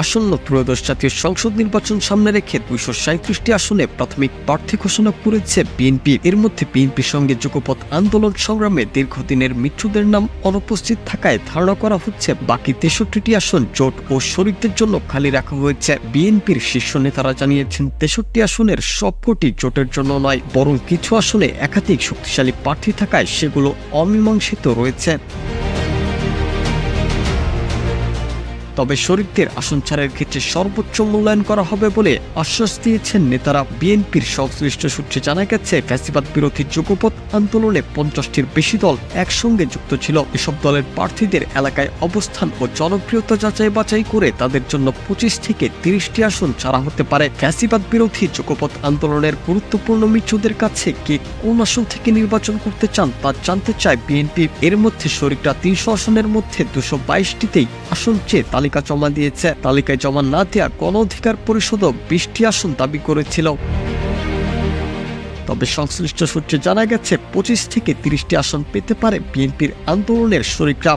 আসন্ন ত্রয়োদশ জাতীয় সংসদ নির্বাচন সামনে রেখে 237টি আসনে প্রাথমিক প্রার্থী ঘোষণা করেছে বিএনপি। এর মধ্যে বিএনপির সঙ্গে যুগপৎ আন্দোলন সংগ্রামে দীর্ঘদিনের মিত্রদের নাম অনুপস্থিত থাকায় ধারণা করা হচ্ছে বাকি 63টি আসন জোট ও শরিকদের জন্য খালি রাখা হয়েছে। বিএনপির শীর্ষ নেতারা জানিয়েছেন 63টি আসনের সবকটি জোটের জন্য নয়, বরং কিছু আসনে একাধিক শক্তিশালী প্রার্থী থাকায় সেগুলো অমীমাংসিত রয়েছে। তবে শরিকদের আসন ছাড়ের ক্ষেত্রে সর্বোচ্চ মূল্যায়ন করা হবে বলে আশ্বাস দিয়েছেন নেতারা। বিএনপির সংশ্লিষ্ট সূত্রে জানা গেছে, ফ্যাসিবাদ বিরোধী যুগপৎ আন্দোলনে 50টির বেশি দল একসঙ্গে যুক্ত ছিল। এসব দলের প্রার্থীদের এলাকায় অবস্থান ও জনপ্রিয়তা যাচাই বাছাই করে তাদের জন্য 25 থেকে 30টি আসন ছাড়া হতে পারে। ফ্যাসিবাদ বিরোধী যুগপৎ আন্দোলনের গুরুত্বপূর্ণ মিত্রদের কাছে কে কোন আসন থেকে নির্বাচন করতে চান তা জানতে চায় বিএনপি। এর মধ্যে শরিকরা 300 আসনের মধ্যে 222টিতেই আসন চেয়ে তালিকা জমা দিয়েছে। তালিকায় জমা না দেওয়া গণ অধিকার পরিষদও 20টি আসন দাবি করেছিল। তবে সংশ্লিষ্ট সূত্রে জানা গেছে 25 থেকে 30টি আসন পেতে পারে বিএনপির আন্দোলনের শরিকরা।